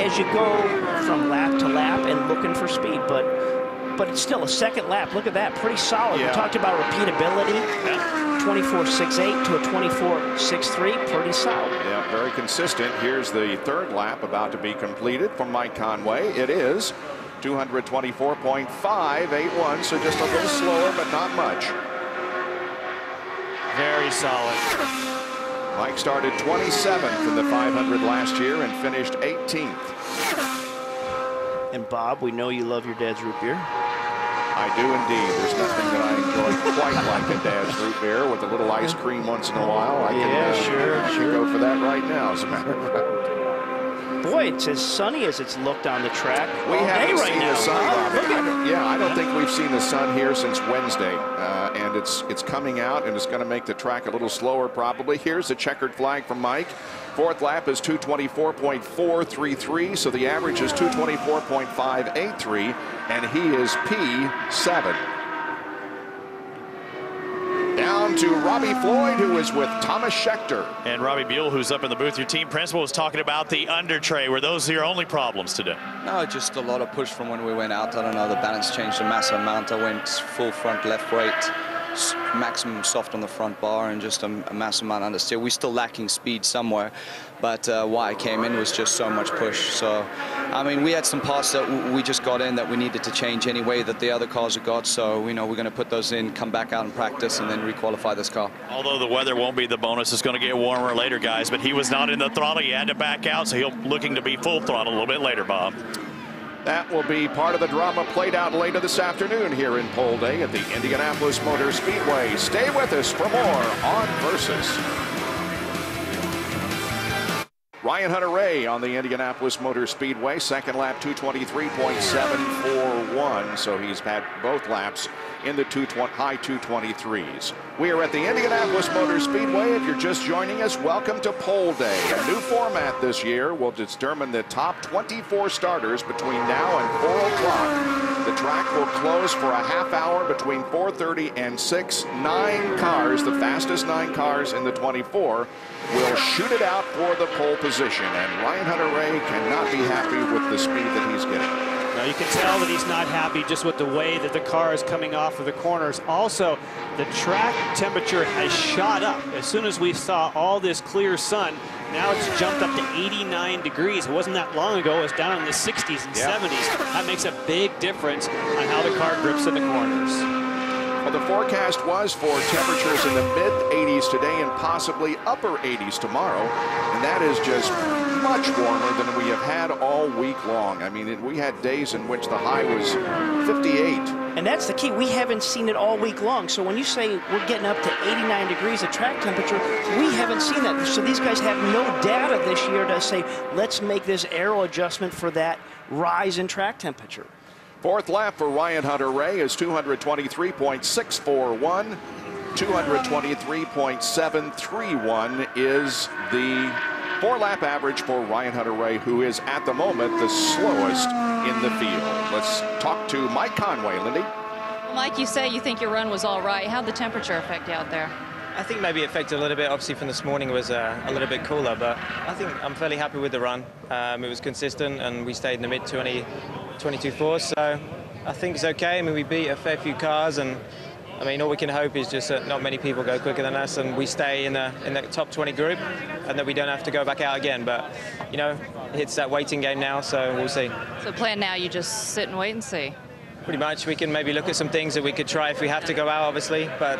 as you go from lap to lap and looking for speed, but it's still a second lap. Look at that, pretty solid. We talked about repeatability. 24.68 to a 24.63, pretty solid. Yeah, very consistent. Here's the third lap about to be completed from Mike Conway. It is 224.581, so just a little slower, but not much. Very solid. Mike started 27th in the 500 last year and finished 18th. And Bob, we know you love your dad's root beer. I do indeed. There's nothing that I enjoy quite like a dad's root beer with a little ice cream once in a while. I can sure go for that right now, as a matter of fact. Boy, it's as sunny as it's looked on the track. We haven't seen the sun. I don't think we've seen the sun here since Wednesday, and it's coming out, and it's going to make the track a little slower probably. Here's the checkered flag from Mike. Fourth lap is 224.433, so the average is 224.583, and he is P7. Down to Robbie Floyd, who is with Thomas Schechter. And Robbie Buell, who's up in the booth. Your team principal was talking about the under tray. Were those your only problems today? No, just a lot of push from when we went out. I don't know, the balance changed a massive amount. I went full front left weight, maximum soft on the front bar, and just a massive amount understeer. We're still lacking speed somewhere, but why I came in was just so much push. So, I mean, we had some parts that we just got in that we needed to change anyway that the other cars have got. So, you know, we're going to put those in, come back out and practice, and then requalify this car. Although the weather won't be the bonus, it's going to get warmer later, guys. But he was not in the throttle. He had to back out, so he'll looking to be full throttle a little bit later, Bob. That will be part of the drama played out later this afternoon here in Pole Day at the Indianapolis Motor Speedway. Stay with us for more on Versus. Ryan Hunter-Reay on the Indianapolis Motor Speedway. Second lap, 223.741. So he's had both laps in the high 223s. We are at the Indianapolis Motor Speedway. If you're just joining us, welcome to Pole Day. A new format this year will determine the top 24 starters between now and 4 o'clock. The track will close for a half hour between 4:30 and 6. 9 cars, the fastest 9 cars in the 24, will shoot it out for the pole position. And Ryan Hunter-Reay cannot be happy with the speed that he's getting. Now you can tell that he's not happy just with the way that the car is coming off of the corners. Also, the track temperature has shot up. As soon as we saw all this clear sun, now it's jumped up to 89 degrees. It wasn't that long ago. It was down in the 60s and 70s. That makes a big difference on how the car grips in the corners. Well, the forecast was for temperatures in the mid-80s today and possibly upper 80s tomorrow, and that is just much warmer than we have had all week long. I mean, we had days in which the high was 58. And that's the key. We haven't seen it all week long. So when you say we're getting up to 89 degrees of track temperature, we haven't seen that. So these guys have no data this year to say, let's make this aero adjustment for that rise in track temperature. Fourth lap for Ryan Hunter-Reay is 223.641. 223.731 is the 4-lap average for Ryan Hunter-Reay, who is at the moment the slowest in the field. Let's talk to Mike Conway. Lindy? Well, Mike, you say you think your run was all right. How'd the temperature affect you out there? I think maybe it affected a little bit. Obviously from this morning it was a little bit cooler, but I think I'm fairly happy with the run. It was consistent and we stayed in the mid 22.4, so I think it's okay. I mean, we beat a fair few cars, and I mean, all we can hope is just that not many people go quicker than us and we stay in the top 20 group and that we don't have to go back out again. But, you know, it's that waiting game now, so we'll see. So plan now, you just sit and wait and see? Pretty much. We can maybe look at some things that we could try if we have to go out, obviously, but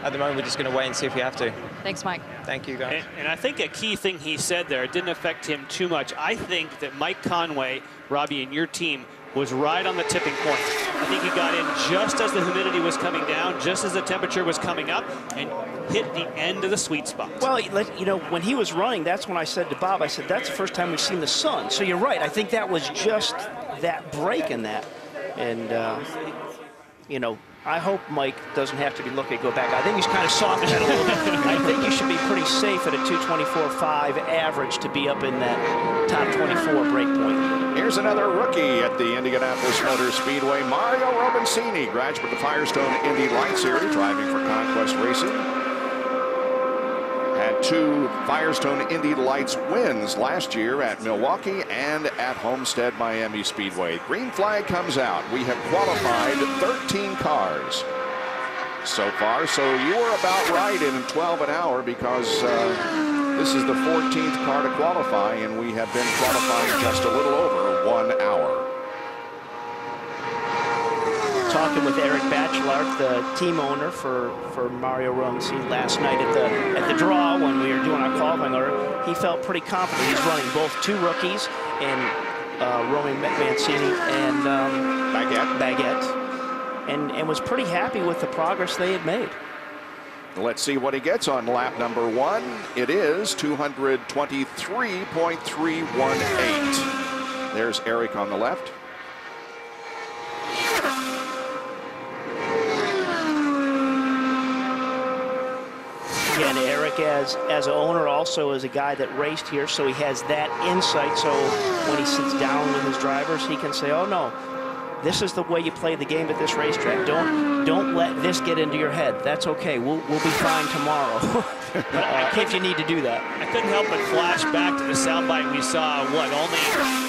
at the moment we're just going to wait and see if we have to. Thanks, Mike. Thank you, guys. And I think a key thing he said there, it didn't affect him too much. I think that Mike Conway, Robbie, and your team was right on the tipping point. I think he got in just as the humidity was coming down, just as the temperature was coming up, and hit the end of the sweet spot. Well, you know, when he was running, that's when I said to Bob, I said, that's the first time we've seen the sun. So you're right. I think that was just that break in that. And, you know, I hope Mike doesn't have to be looking to go back. I think he's kind of softened that a little bit. I think you should be pretty safe at a 224.5 average to be up in that top 24 break point. Here's another rookie at the Indianapolis Motor Speedway, Mario Robincini, graduate of the Firestone Indy Light Series, driving for Conquest Racing. Had 2 Firestone Indy Lights wins last year at Milwaukee and at Homestead Miami Speedway. Green flag comes out. We have qualified 13 cars so far, so you were about right in 12 an hour, because this is the 14th car to qualify, and we have been qualifying just a little over 1 hour. Talking with Eric Bachelard, the team owner for Mario Romancini, last night at the draw when we were doing our qualifying order. He felt pretty confident. He's running both 2 rookies, and Roman Mancini and Baguette, and was pretty happy with the progress they had made. Let's see what he gets on lap number 1. It is 223.318. There's Eric on the left. Again, Eric, as an owner, also is a guy that raced here, so he has that insight. So when he sits down with his drivers, he can say, "Oh no, this is the way you play the game at this racetrack. Don't let this get into your head. That's okay. We'll be fine tomorrow." If you need to do that. I couldn't help but flash back to the soundbite we saw, only a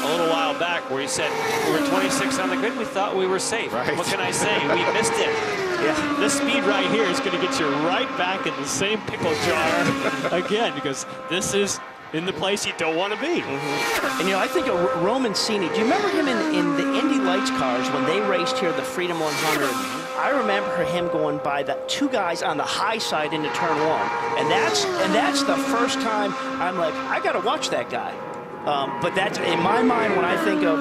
little while back, where he said, "We were 26 on the grid. We thought we were safe." Right. What can I say? We missed it. Yeah, this speed right here is going to get you right back in the same pickle jar again, because this is in the place you don't want to be. And I think of Romancini. Do you remember him in the Indy Lights cars when they raced here, the Freedom 100? I remember him going by the 2 guys on the high side into turn 1, and that's the first time I'm like, I got to watch that guy. But that's in my mind when I think of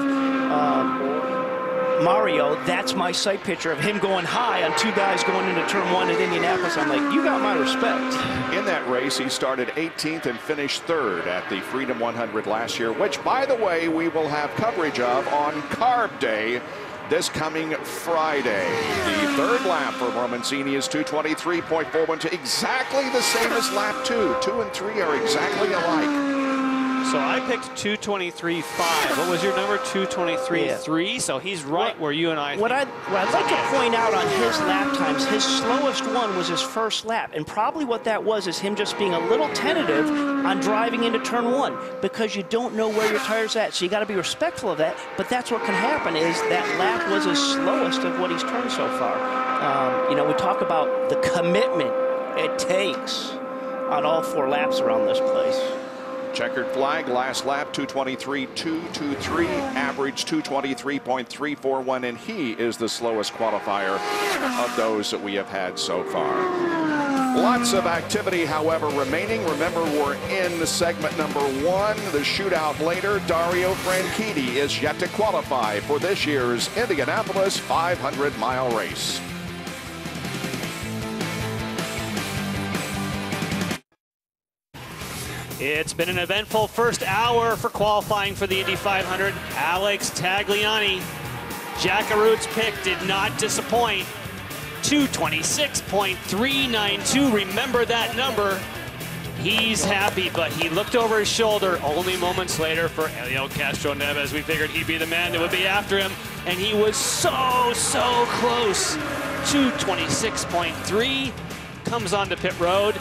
Mario. That's my sight picture of him going high on 2 guys going into turn 1 at Indianapolis. I'm like, you got my respect. In that race, he started 18th and finished 3rd at the Freedom 100 last year, which, by the way, we will have coverage of on Carb Day this coming Friday. The 3rd lap for Romancini is 223.412, exactly the same as lap 2. 2 and 3 are exactly alike. So I picked 223.5. What was your number? 223.3. Yeah. So he's right where you and I. What I'd like to point out on his lap times, his slowest one was his first lap, and probably what that was is him just being a little tentative on driving into turn 1, because you don't know where your tire's at. So you got to be respectful of that. But that's what can happen, is that lap was his slowest of what he's turned so far. We talk about the commitment it takes on all 4 laps around this place. Checkered flag, last lap, 223.223, average 223.341, and he is the slowest qualifier of those that we have had so far. Lots of activity, however, remaining. Remember, we're in segment number 1. The shootout later. Dario Franchitti is yet to qualify for this year's Indianapolis 500-mile race. It's been an eventful first hour for qualifying for the Indy 500. Alex Tagliani, Jackaroot's pick did not disappoint. 226.392, remember that number. He's happy, but he looked over his shoulder only moments later for Helio Castroneves. We figured he'd be the man that would be after him, and he was so close. 226.3, comes onto pit road.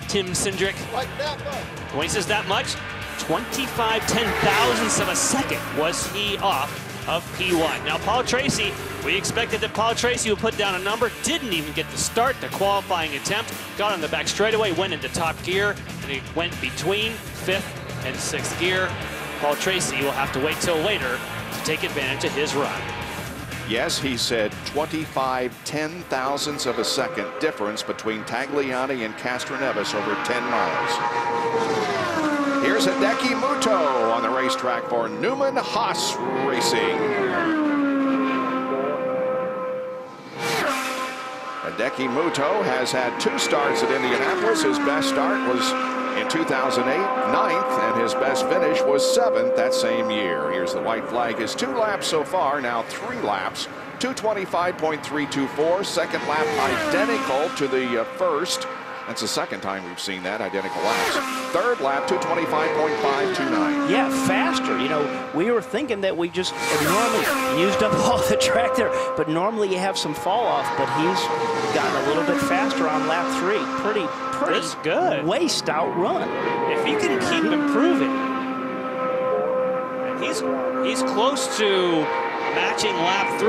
Tim Cindric. Like that much. When he says that much, 25 ten-thousandths of a second was he off of P1. Now, Paul Tracy, we expected that Paul Tracy would put down a number, didn't even get to start the qualifying attempt, got on the back straightaway, went into top gear, and he went between 5th and 6th gear. Paul Tracy will have to wait till later to take advantage of his run. Yes, he said 25 ten-thousandths of a second difference between Tagliani and Castroneves over 10 miles. Here's Hideki Muto on the racetrack for Newman Haas Racing. Hideki Muto has had 2 starts at Indianapolis. His best start was in 2008, 9th, and his best finish was 7th that same year. Here's the white flag. His 2 laps so far, now 3 laps. 225.324, second lap identical to the first. That's the second time we've seen that, identical laps. Third lap, 225.529. Yeah, faster. You know, we were thinking that we just normally used up all the track there, but normally you have some fall off, but he's gotten a little bit faster on lap 3. Pretty That's good. Waste out run. If he can keep improving, and he's close to matching lap 3.